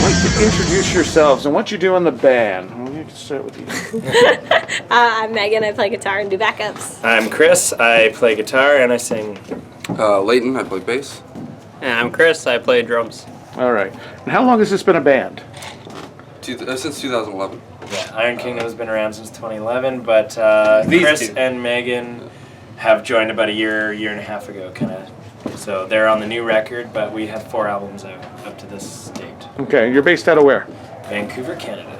like to introduce yourselves and what you do in the band. Well, we can start with you. I'm Megan. I play guitar and do backups. I'm Chris. I play guitar and I sing. Leighton, I play bass. And I'm Chris. I play drums. All right. And how long has this been a band? Since 2011. Yeah, Iron Kingdom has been around since 2011, but Chris and Megan have joined about a year and a half ago, kind of. So they're on the new record, but we have 4 albums out up to this date. Okay. You're based out of where? Vancouver, Canada.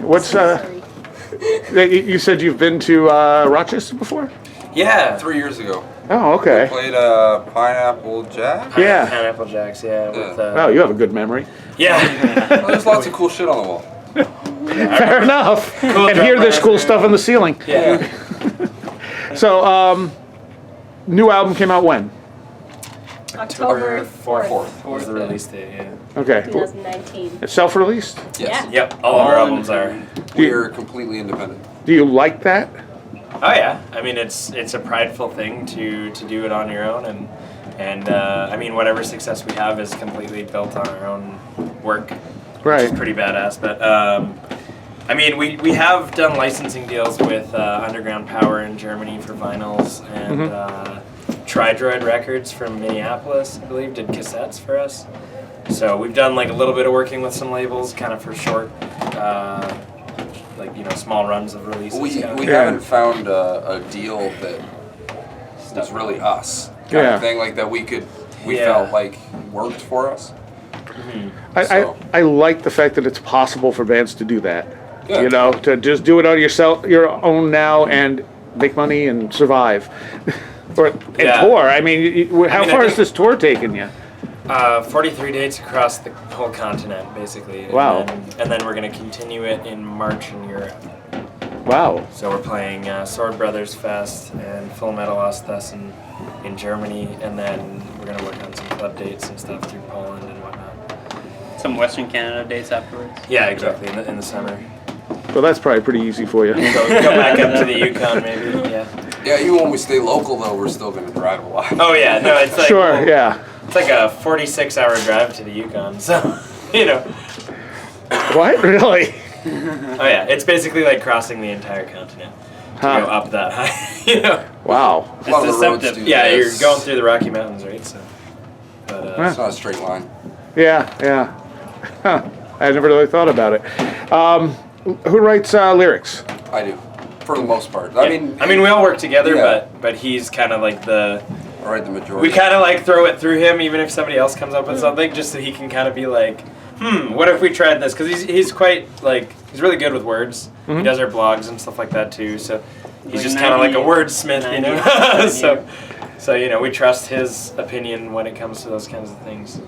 What's you said you've been to Rochester before? Yeah. 3 years ago. Oh, okay. Played Pineapple Jack. Yeah. Pineapple Jacks, yeah. With, Oh, you have a good memory. yeah. Well, there's lots of cool shit on the wall. Fair enough. Cool And here drum there's cool master. stuff on the ceiling. Yeah. So, new album came out when? October 4th was the release date, yeah. Okay. 2019. It's self-released? Yes. Yeah. Yep, all of our albums are. We're completely independent. Do you like that? Oh yeah, I mean it's a prideful thing to do it on your own, and I mean whatever success we have is completely built on our own work, which Right. is pretty badass. But I mean we have done licensing deals with Underground Power in Germany for vinyls and Tridroid Records from Minneapolis, I believe, did cassettes for us. So we've done like a little bit of working with some labels, kind of for short. Like small runs of releases. We kind of. we haven't found a deal that was really us kind Yeah. of thing, like that we Yeah. felt like worked for us. I like the fact that it's possible for bands to do that. Yeah. You know, to just do it on your own now and make money and survive. And Yeah. tour. I mean, how I far has think- this tour taken you? 43 dates across the whole continent, basically. Wow. And then we're going to continue it in March in Europe. Wow. So we're playing Sword Brothers Fest and Full Metal Ostessen in Germany, and then we're going to work on some club dates and stuff through Poland and whatnot. Some Western Canada dates afterwards. Yeah, exactly, in the summer. Well, that's probably pretty easy for you. Go back up to the Yukon, maybe, yeah. Yeah, even when we stay local though, we're still gonna drive a lot. Oh, yeah, no, it's like... Sure, yeah. It's like a 46-hour drive to the Yukon, so, What? Really? Oh, yeah, it's basically like crossing the entire continent to Huh. go up that high, Wow. A lot of the roads deceptive. do Yeah, you're this. going through the Rocky Mountains, right? So, but It's not a straight line. Yeah, yeah. Huh. I never really thought about it. Who writes lyrics? I do, for the most part. yeah. I mean, we all work together, Yeah. but he's kind of like the. I write the majority. We kind of like throw it through him, even if somebody else comes up with something, just so he can kind of be like, what if we tried this? Because he's quite like he's really good with words. He does our blogs and stuff like that too. So he's Like just kind of like a 90 wordsmith, you know. 90. So we trust his opinion when it comes to those kinds of things.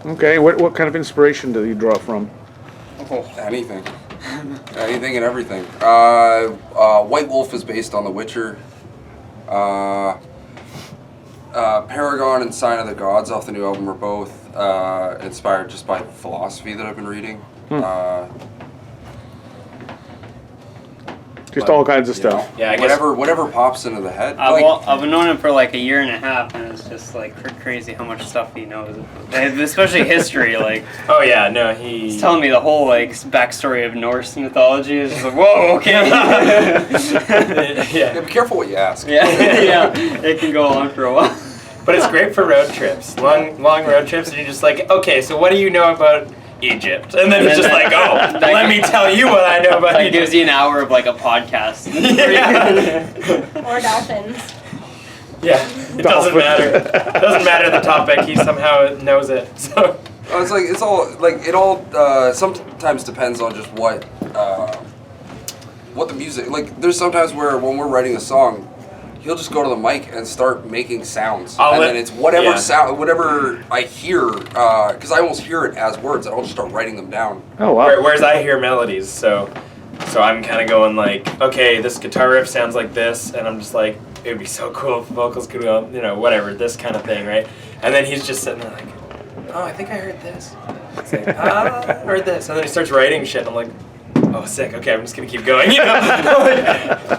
Okay, what kind of inspiration do you draw from? Anything. Anything and everything. White Wolf is based on The Witcher. Paragon and Sign of the Gods off the new album are both inspired just by philosophy that I've been reading. Just all kinds of You know, stuff. Yeah, I guess- whatever pops into the head. I've known him for like a year and a half, and it's just like crazy how much stuff he knows, and especially history. Like Oh yeah, no, he's telling me the whole like backstory of Norse mythology. It's just like, whoa, okay. yeah, yeah. be careful what you ask. yeah, it can go on for a while. But it's great for road trips, long road trips, and you're just like, okay, so what do you know about Egypt? And then it's just like, oh, let me tell you what I know about Like Egypt. gives you an hour of like a podcast. Yeah. Or dolphins. Yeah, it doesn't matter. It doesn't matter the topic. He somehow knows it. So It's like it all sometimes depends on just what the music. Like there's sometimes where when we're writing a song, he'll just go to the mic and start making sounds, then it's whatever sound, whatever I hear, because I almost hear it as words. I'll just start writing them down. Oh, wow. whereas I hear melodies, so I'm kind of going like, okay, this guitar riff sounds like this, and I'm just like, it would be so cool if the vocals could go, whatever, this kind of thing, right? And then he's just sitting there like, oh, I think I heard this. It's like, I heard this, and then he starts writing shit, and I'm like, oh, sick. Okay, I'm just gonna keep going.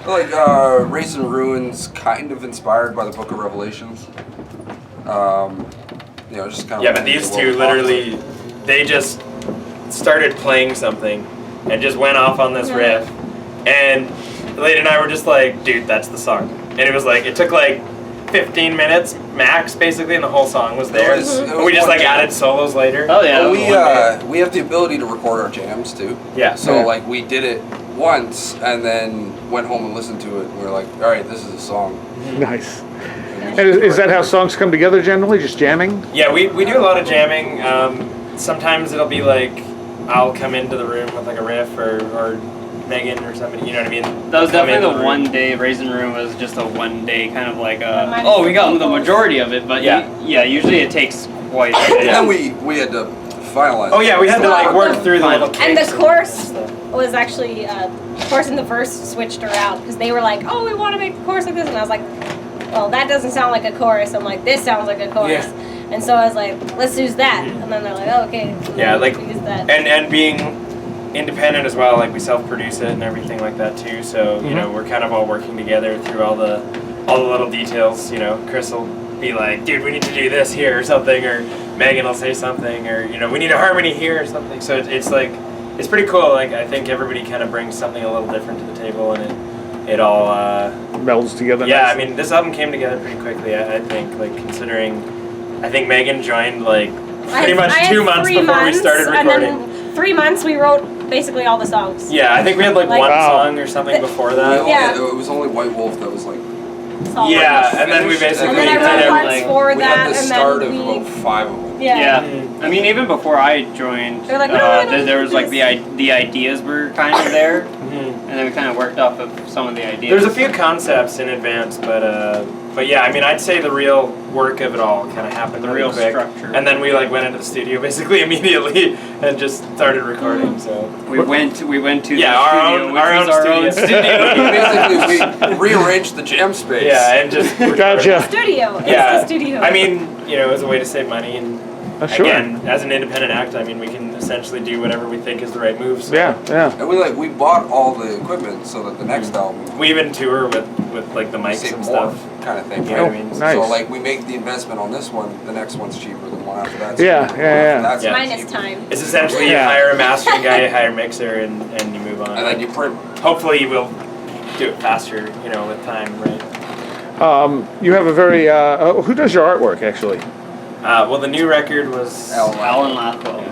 Like Race and Ruins, kind of inspired by the Book of Revelations. Just kind of. Yeah, but these two literally, they just started playing something and just went off on this riff, and Lady and I were just like, dude, that's the song. And it was like, it took like 15 minutes max, basically, and the whole song was there. It was And we just like one jam. added solos later. Oh yeah. We have the ability to record our jams too. Yeah. So like we did it once and then went home and listened to it. And we were like, all right, this is a song. Nice. And is that how songs come together generally? Just jamming? Yeah, we do a lot of jamming. Sometimes it'll be like, I'll come into the room with like a riff or Megan or somebody, you know what I mean? That was Come into definitely the room. one day. Raisin Room was just a one day kind of like Minus oh, we got the vocals. majority of it, but Yeah. yeah, usually it takes quite a bit. And then we had to finalize. Oh yeah, we had to like work through the little And the kinks chorus stuff. was actually, chorus and the verse switched around because they were like, oh, we want to make a chorus like this. And I was like, well, that doesn't sound like a chorus. I'm like, this sounds like a chorus. Yeah. And so I was like, let's use that. And then they're like, oh, okay. And Yeah, then like, we used that. and being independent as well, like we self-produce it and everything like that too. So you know, we're kind of all working together through all the little details. You know, Chris will be like, dude, we need to do this here or something, or Megan will say something, or you know, we need a harmony here or something. So it's like, it's pretty cool. Like I think everybody kind of brings something a little different to the table, and it all. Melds together. Yeah, I nicely. mean, this album came together pretty quickly. I think, like considering, I think Megan joined like pretty much I had 2 months 3 before we months, started and recording. then 3 months we wrote basically all the songs. Yeah, I think we had like Like- one Wow. song or something before that. Yeah. It was only White Wolf that was like. Solid. Yeah, and then we basically And then I did wrote it parts like. for We that, had the and start then of we. about 5 of them. Yeah. Yeah, I mean, even before I joined, They're like, no, no, there was like this. the ideas were kind of there, Mhm. and then we kind of worked off of some of the ideas. There's a few concepts in advance, but yeah, I mean, I'd say the real work of it all kind of happened The really real quick. structure. And then we like went into the studio basically immediately and just started recording. So we went to yeah, the our studio, own which was our own studio. Basically, we rearranged the jam space. yeah, and just Gotcha. Studio. It's Yeah, the studio. I mean, you know, as a way to save money and. Sure. Again, as an independent act, I mean, we can essentially do whatever we think is the right move. So Yeah, yeah. And we bought all the equipment so that the next album we even tour with like the mics save and more stuff. kind of thing. You know right? what I mean? Nice. So like we make the investment on this one, the next one's cheaper than the one after that. Yeah, cheaper, yeah, the one yeah. after that's Yeah. Minus cheaper. time. It's essentially you Yeah. hire a mastering guy, you hire a mixer, and you move on. And then you print. Hopefully you will do it faster, you know, with time, right? You have a very. Who does your artwork actually? Well, the new record was. Alan Lathwell.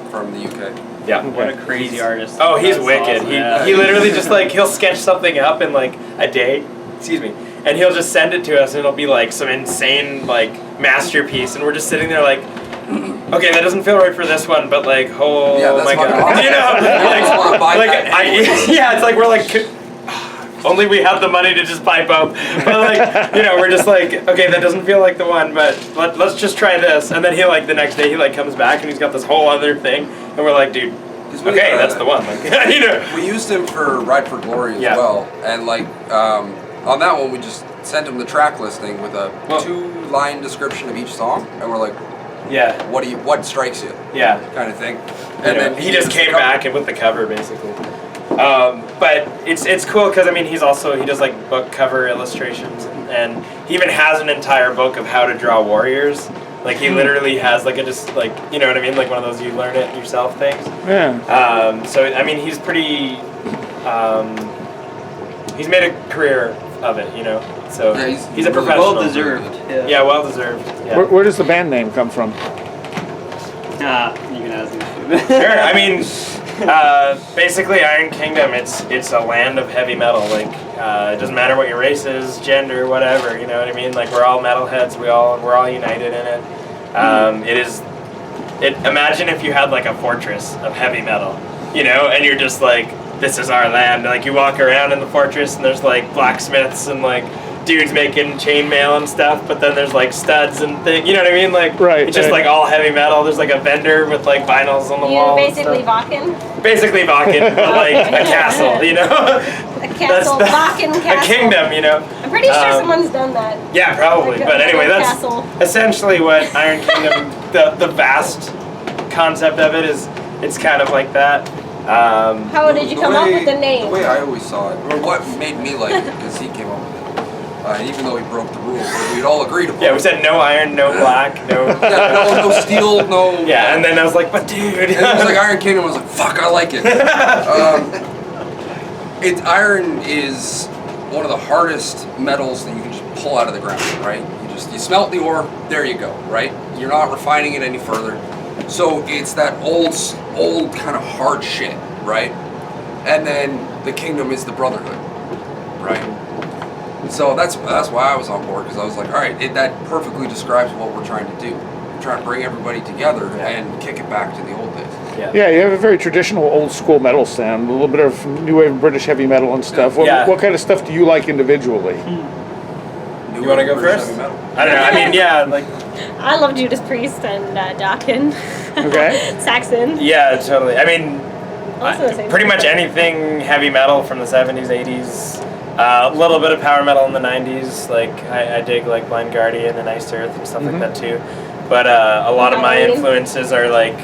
From the UK. Yeah. What a crazy artist. Oh, he's That's wicked. awesome, yeah. He literally just like he'll sketch something up in like a day. Excuse me. And he'll just send it to us, and it'll be like some insane like masterpiece, and we're just sitting there like, okay, that doesn't feel right for this one, but like, oh Yeah, that's my fucking god, awesome. you know, I just wanna buy like that. yeah, it's like we're like. Only we have the money to just buy both. But like, you know, we're just like, okay, that doesn't feel like the one, but let's just try this. And then he like the next day he like comes back and he's got this whole other thing, and we're like, dude, 'Cause we, okay, that's the one. Like, you know. We used him for Ride for Glory as Yeah. well, and like on that one we just sent him the track listing with a Well- 2-line description of each song, and we're like, Yeah, what strikes you, yeah. kind of thing. And then he just came back and with the cover basically. But it's cool because I mean he does like book cover illustrations and he even has an entire book of how to draw warriors. Like he literally has like just like, you know what I mean, like one of those you learn it yourself things. Yeah. So I mean he's pretty he's made a career of it, you know. So Yeah, he's a really professional. Well deserved. Yeah, well deserved. Yeah. Where does the band name come from? You can ask him. Sure. I mean, basically, Iron Kingdom. It's a land of heavy metal. Like, it doesn't matter what your race is, gender, whatever. You know what I mean? Like, we're all metalheads. We're all united in it. Imagine if you had like a fortress of heavy metal, you know, and you're just like, this is our land. Like, you walk around in the fortress, and there's like blacksmiths and like dudes making chainmail and stuff, but then there's like studs and things, you know what I mean? Like, Right, it's just right. like all heavy metal. There's like a vendor with like vinyls on the You wall. and basically stuff. Vakken. Basically Vakken, but like a castle, you know? A castle, Vakken A castle. kingdom, you know? I'm pretty sure Um, someone's done that. Yeah, probably. Like But a anyway, that's castle. essentially what Iron Kingdom, the vast concept of it is, it's kind of like that. How did you come up with the name? The way I always saw it, or what made me like it, because he came up with it. even though he broke the rules that we'd all agreed upon. Yeah, we said no iron, no black, no. Yeah, no steel, no. Yeah, and then I was like, but dude. And it was like Iron Kingdom. I was like, fuck, I like it. Iron is one of the hardest metals that you can just pull out of the ground, right? You smelt the ore, there you go, right? You're not refining it any further. So it's that old kind of hard shit, right? And then the kingdom is the brotherhood, right? So that's why I was on board, because I was like, all right, that perfectly describes what we're trying to do. We're trying to bring everybody together and kick it back to the old days. Yeah, you have a very traditional old school metal sound, a little bit of new wave British heavy metal and stuff. What kind of stuff do you like individually? You want to go first? I don't know. I mean, yeah, like. I love Judas Priest and Dokken. Okay. Saxon. Yeah, totally. I mean, Also the same pretty much thing. anything heavy metal from the 70s, 80s. A little bit of power metal in the 90s. Like, I dig like Blind Guardian and Iced Earth and stuff like that too. But a lot of my Halloween. influences are like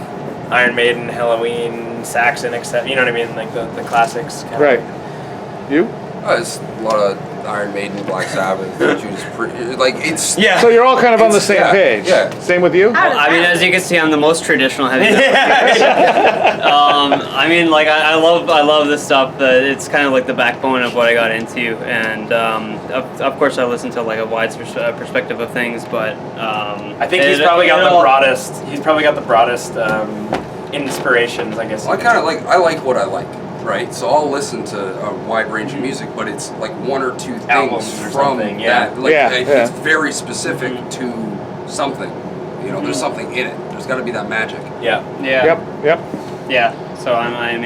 Iron Maiden, Halloween, Saxon, except, you know what I mean? Like the classics. Kind Right. of. You? It's a lot of Iron Maiden, Black Sabbath, Judas Priest. Like, it's. Yeah. So you're all kind of on the It's- same yeah, page. yeah. Same with you? How does I mean, that- as you can see, I'm the most traditional heavy metal. I mean, like I love this stuff. It's kind of like the backbone of what I got into, and of course I listen to like a wide perspective of things. But I think he's probably got the broadest. He's probably got the broadest inspirations, I guess. I kind of like. I like what I like, right? So I'll listen to a wide range of music, but it's like one or two things Albums or from something, yeah. that. Like, Yeah, it's yeah. very specific to something. You know, there's something in it. There's got to be that magic. Yeah. Yep. Yeah. So I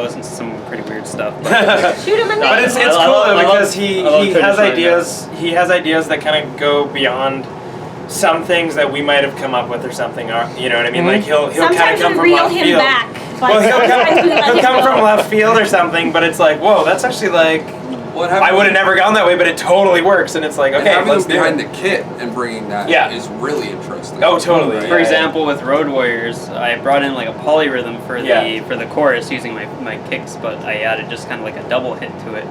listen to some pretty weird stuff. But Shoot him in the But it's I cool love- though, I love- because he I love has traditional ideas. He has ideas that kind of go beyond some things that we might have come up with or something. Or, you know what I mean? Like he'll kind of Sometimes come we from reel left him field. back. But Well, sometimes we let he'll him come go. from left field or something, but it's like, whoa, that's actually like Well, I would have never gone that way, but it totally works, and it's like, And okay, having let's them do behind it. the kit and bringing that is Yeah. really interesting. Oh, totally. For example, with Road Warriors, I brought in like a polyrhythm for the chorus using my kicks, but I added just kind of like a double hit to it,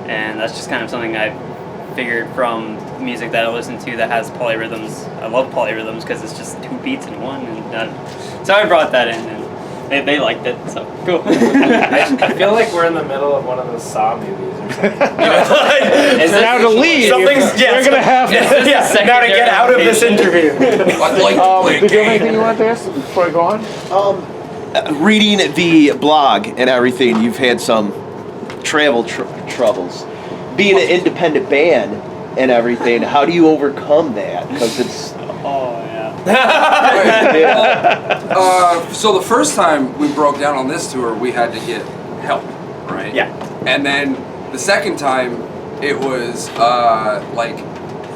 and that's just kind of something I figured from music that I listen to that has polyrhythms. I love polyrhythms because it's just two beats in one, and so I brought that in, and they liked it. So cool. I feel like we're in the middle of one of those Saw movies or something. Is this- Now to leave, Something's you're gonna have to. Yeah, now to get out of this interview. I'd like to play a Did you have game. anything you wanted to ask before I go on? Reading the blog and everything, you've had some travel troubles. Being an independent band and everything, how do you overcome that? Because it's Oh yeah. So the first time we broke down on this tour, we had to get help, right? Yeah. And then the second time, it was like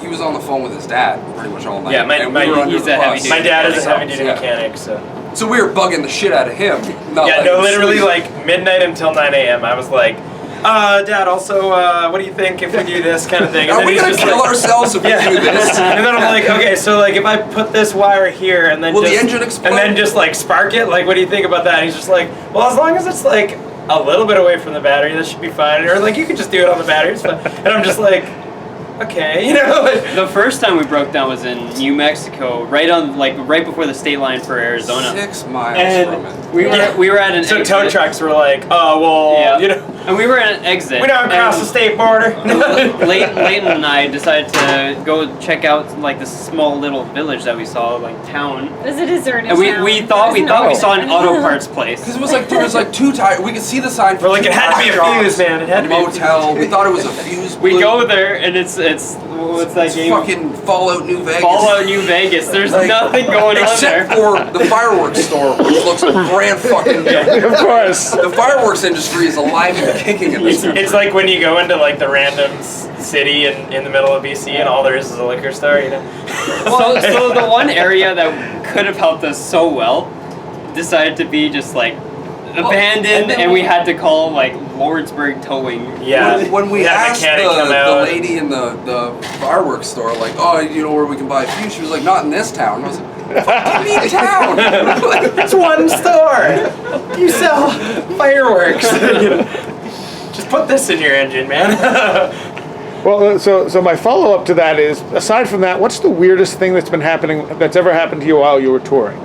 he was on the phone with his dad pretty much all night. Yeah, and we were under he's the a heavy bus. duty My dad is a heavy duty Yeah. mechanic, so. So we were bugging the shit out of him. Not Yeah, letting no, him literally sleep. like midnight until 9 a.m. I was like, Dad, also, what do you think if we do this kind of thing? And Are then we he's gonna just kill like, ourselves if we yeah. do this? And then I'm like, okay, so like if I put this wire here and then Will the just engine explode? and then just like spark it, like what do you think about that? And he's just like, well, as long as it's like a little bit away from the battery, that should be fine. Or like you could just do it on the battery, it's fine. And I'm just like, okay, you know. Like, The first time we broke down was in New Mexico, right before the state line for Arizona. 6 miles from And it. we were at an so exit. tow trucks were like, oh well, Yeah. you know, And we were at an exit. we don't cross and the state border. Leighton and I decided to go check out like this small little village that we saw, like town. It was a deserted And town. we thought we There's saw no- an auto parts place. Because it was like there was like 2 tires. We could see the sign. We're like, it had to be a fuse, man. It had to be a fuse. motel. We thought it was a fuse. We blew. go there and it's what's that It's game? fucking Fallout New Vegas. Fallout New Vegas. There's Like, nothing going on Except there. for the fireworks store, which looks brand fucking new. Of course. The fireworks industry is alive and kicking in this. It's like when you go into like the random city in the middle of BC and all there is a liquor store, you know? So the one area that could have helped us so well decided to be just like abandoned, and then and we had to call like Lordsburg Towing. Yeah. When we We had a asked mechanic come the out. lady in the fireworks store, like, oh, you know where we can buy a fuse? She was like, not in this town. I was like, fuck, you mean town? It's one store! You sell fireworks! You know? Just put this in your engine, man. Well, so my follow up to that is, aside from that, what's the weirdest thing that's ever happened to you while you were touring?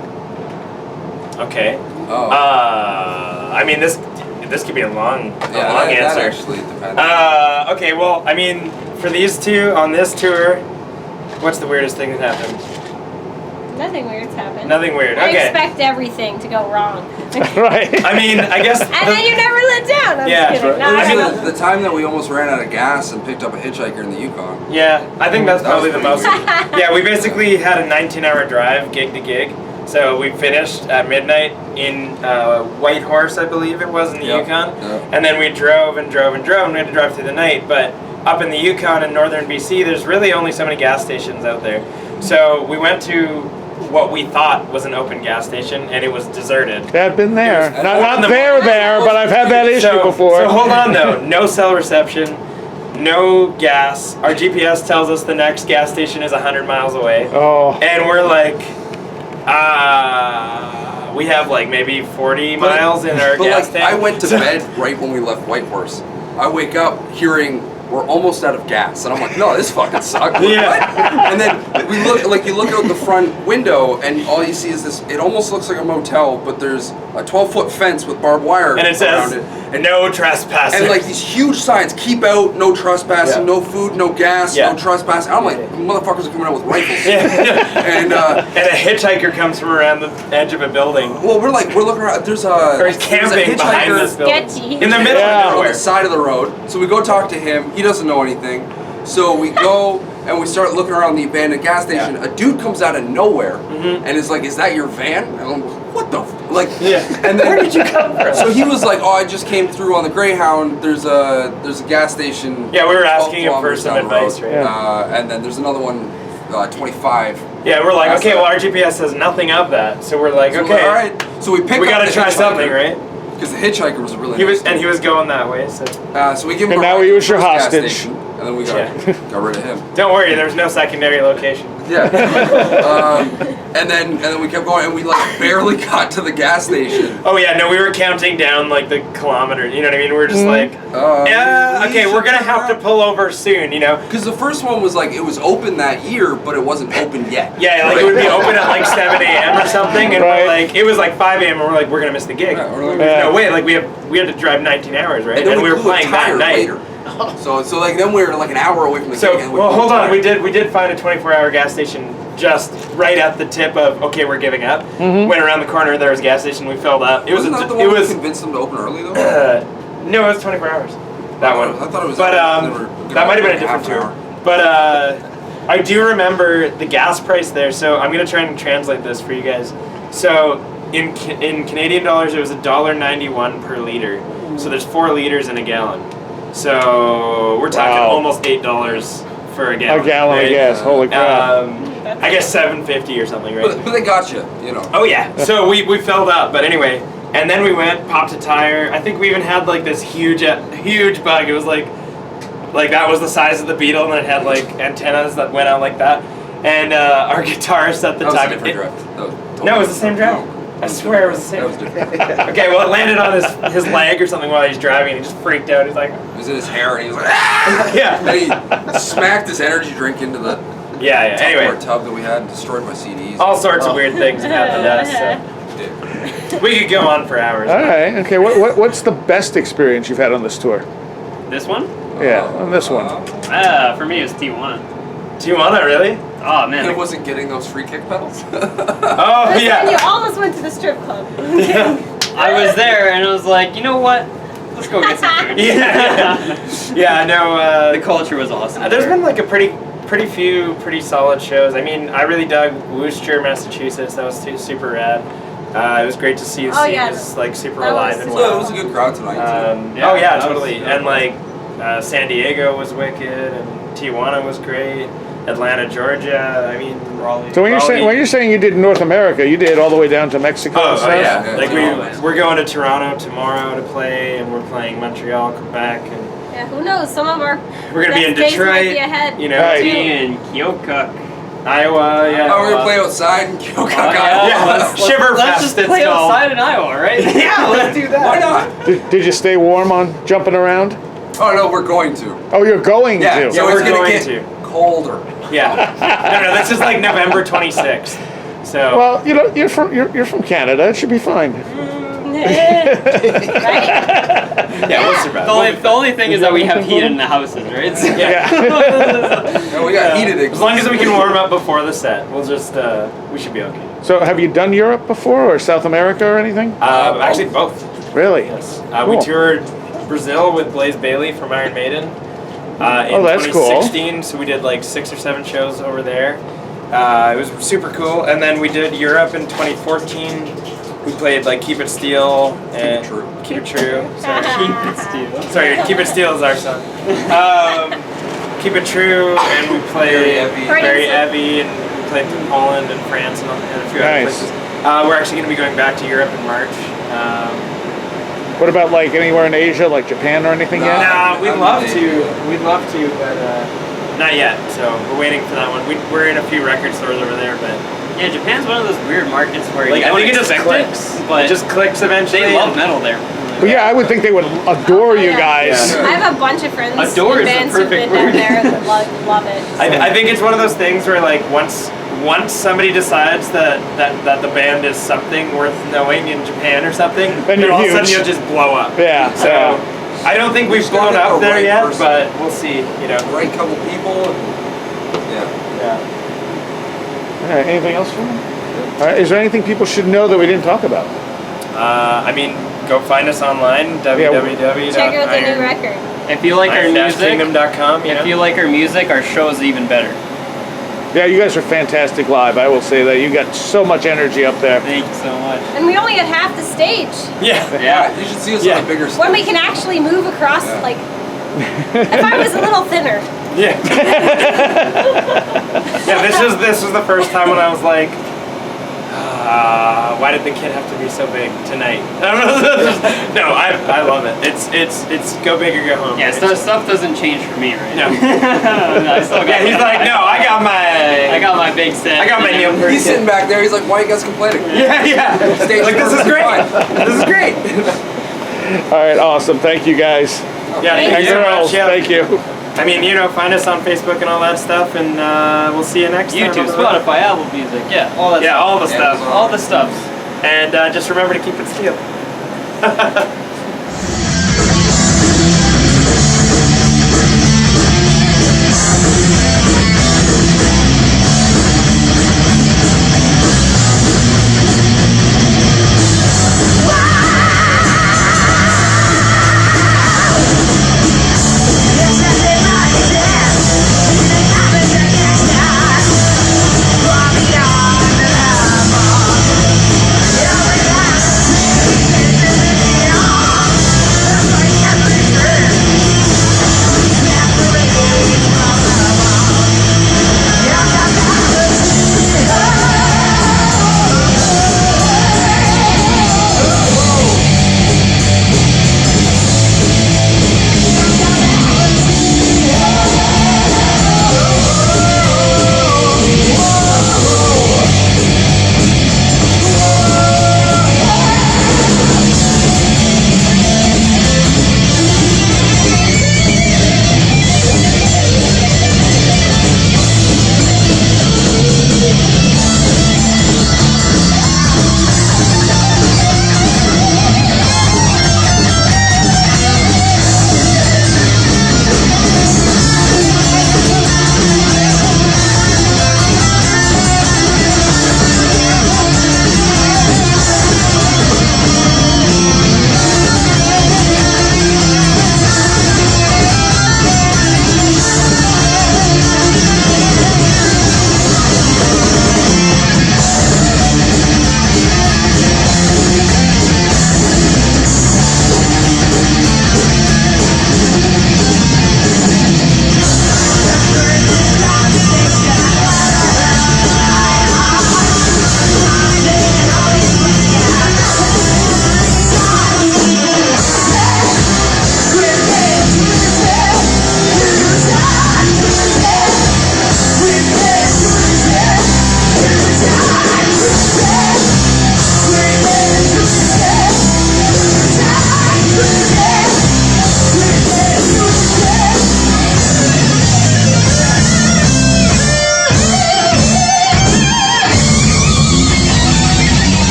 Okay. Oh. I mean, this could be a long answer. That actually depends. Okay, well, I mean, for these two on this tour, what's the weirdest thing that happened? Nothing weird's happened. Nothing weird. I Okay. expect everything to go wrong. Right. I mean, I guess. And then you never let down. I'm Yeah, just kidding. right. No, I It don't was know. the time that we almost ran out of gas and picked up a hitchhiker in the Yukon. Yeah, I think that's That probably was the most. pretty Yeah, we basically had a 19-hour drive, gig to gig. So we finished at midnight in Whitehorse, I believe it was, in the Yep, Yukon. yep. And then we drove and drove and drove, and we had to drive through the night. But up in the Yukon in northern BC, there's really only so many gas stations out there. So we went to what we thought was an open gas station, and it was deserted. Yeah, I've been there. It was Not four in the there, morning. but I've had that issue So before. hold on though, no cell reception, no gas. Our GPS tells us the next gas station is 100 miles away. Oh. And we're like, we have like maybe 40 miles in our But gas like, tank. I went to bed right when we left Whitehorse. I wake up hearing we're almost out of gas, and I'm like, no, this fucking sucks. Yeah. What? And then we look, like you look out the front window, and all you see is this. It almost looks like a motel, but there's a 12-foot fence with barbed wire And it says, around it. no trespassing. And like these huge signs, keep out, no trespassing, Yeah. no food, no gas, Yeah. no trespassing. I'm like, motherfuckers are coming out with rifles. Yeah. And And a hitchhiker comes from around the edge of a building. well, we're looking around. There's a Or he's there's a camping behind hitchhiker this building. Sketchy. In the middle Yeah. of on nowhere. the side of the road. So we go talk to him. He doesn't know anything. So we go and we start looking around the abandoned gas station. Yeah. A dude comes out of nowhere and is like, "Is that your van?" And I'm like, "What the like?" Yeah. And then Where did you come from? So he was like, "Oh, I just came through on the Greyhound. There's a gas station." Yeah, we were 12 asking him for kilometers some down the advice, road. right? And then there's another one, 25. Yeah, we're like, That's okay, that. well, our GPS says nothing of that. So we're like, So we're okay, like, all right. So we pick we up gotta the try something, hitchhiker, right? Because the hitchhiker was a really He nice was, and dude. he was going that way, so So we give him And a now ride he to was the your first gas hostage. station, and then we got rid of him. don't worry, there's no secondary location. Yeah. And then we kept going, and we like barely got to the gas station. Oh yeah, no, we were counting down like the kilometer. You know what I mean? We were just like, Uh, yeah, okay, we're gonna should have to pull over soon. You know? Because the first one was like it was open that year, but it wasn't open yet. Yeah, like it would be open at like 7 a.m. or something, and Right. we're like, it was like 5 a.m. and we're like, we're gonna miss the gig. Yeah, we're like- There's no way, like we had to drive 19 hours, right? And then we were blew a playing that tire night. later. So like then we were like an hour away from the So, gig. And we well, blew a hold on. tire. We did find a 24-hour gas station just right at the tip of okay, we're giving up. Went around the corner, there was a gas station. We filled up. It Wasn't was that the it one we was convinced them to open early though? no, it was 24 hours. That one. I thought it was. But they were gonna that might have been a open different half an tour. hour. But I do remember the gas price there. So I'm gonna try and translate this for you guys. So in Canadian dollars, it was $1.91 per liter. So there's 4 liters in a gallon. So we're talking Wow. almost $8 for a gallon. A gallon of right? gas. Holy crap. I guess $7.50 or something, right? But they got you, you know. Oh yeah. So we filled up, but anyway, and then we went, popped a tire. I think we even had like this huge bug. It was like that was the size of the Beetle, and it had like antennas that went out like that. And our guitarist at the That was a time. different drift. That was No, it was the same drift. No. I swear it was the same. That was different. Okay, well it landed on his leg or something while he's driving, and he just freaked out. He's like, It was in his hair, and he was like, ah! yeah, And he smacked his energy drink into the yeah. Anyway, tub that we had and destroyed my CDs. all sorts of weird things have happened to us. So we could go on for hours. All right. Okay. What's the best experience you've had on this tour? This one? Yeah, on this one. For me, it was Tijuana. Tijuana, really? Oh man, It wasn't getting those free kick pedals. Oh Listen, you yeah. almost went to the strip club. I was there and I was like, you know what? Let's go get some food. Yeah. No. The culture was awesome. There's there. been like a pretty few pretty solid shows. I mean, I really dug Worcester, Massachusetts. That was super rad. It was great to see the Oh, scene yeah. is like super That alive was and super So it well. was a good crowd tonight too. Yeah, Oh yeah, that was- totally. And like San Diego was wicked, and Tijuana was great. Atlanta, Georgia. I mean, Raleigh. So when you're saying you did North America, you did all the way down to Mexico and Oh stuff? yeah, Yeah, like yeah. we're going to Toronto tomorrow to play, and we're playing Montreal, Quebec, and Yeah, who knows? Some of our we're gonna be in best days might Detroit. be ahead. You know, Right. in Keokuk. Iowa. Yeah. Oh, we're gonna play outside in Keokuk, Oh, yeah. Iowa. Yeah, let's Shiver Let's Fest, just it's play called. outside in Iowa, right? Yeah, let's do that. Why not? Did you stay warm on jumping around? Oh no, we're going to. Oh, you're going Yeah, to. so we're it's gonna going get to. colder. Yeah. No, this is like November 26th. So. Well, you know, you're from Canada. It should be fine. Right? Yeah, we'll survive. The only thing is that we have heat in the houses, right? So- Yeah. No, we got heated. As long as we can warm up before the set, we'll just we should be okay. So, have you done Europe before, or South America, or anything? Actually, both. Really? Yes. Cool. We toured Brazil with Blaze Bailey from Iron Maiden in that's cool. 2016. So we did like 6 or 7 shows over there. It was super cool. And then we did Europe in 2014. We played like Keep It Steel and Keep It True. Sorry, Keep It Steel is our song. Keep It True, and we played Very Heavy, and we played in Poland and France and a few other Nice. places. We're actually going to be going back to Europe in March. What about like anywhere in Asia, like Japan or anything yet? Nah, we'd love to. We'd love to, but not yet. So we're waiting for that one. We're in a few record stores over there, but Yeah, Japan's one of those weird markets where like you I don't think it just expect clicks. but It just clicks eventually. they love metal there. Well, yeah, I would think they would adore you Yeah. guys. Yeah. I have a bunch of friends Adore in is the bands who've perfect been down word. there and love it. I think it's one of those things where like once somebody decides that the band is something worth knowing in Japan or something, Then you're all of a sudden huge. you'll just blow up. Yeah. So yeah. I don't think we've just gotta blown get up the there right yet, person. but we'll see. You know. Right couple people. And, yeah. Yeah. All right, anything else for me? All right, is there anything people should know that we didn't talk about? I mean, go find us online. www. Check out the new record. If you like our music, Kingdom.com. if you like our music, our show is even better. Yeah, you guys are fantastic live. I will say that. You got so much energy up there. Thank you so much. And we only had half the stage. Yeah. Yeah, you should see us Yeah. on a bigger stage. When we can actually move across, Yeah. like, if I was a little thinner. Yeah. Yeah. This was the first time when I was like, why did the kid have to be so big tonight? No, I love it. It's go big or go home. Yeah, It's- stuff doesn't change for me right No. now. I still got Yeah, he's like, no, I got my big set. I got my Neil Peart. He's sitting back there. He's like, "Why are you guys complaining?" Yeah. Stage Like, this is perfectly great. fine. This is great. All right, awesome. Thank you guys. Yeah, Thank thank And you so girls, much. Yeah. thank you. I mean, find us on Facebook and all that stuff, and we'll see you next time. YouTube, on the road. Spotify, Apple Music, yeah, all that Yeah, stuff. all the stuff. All the stuff. And just remember to keep it steel.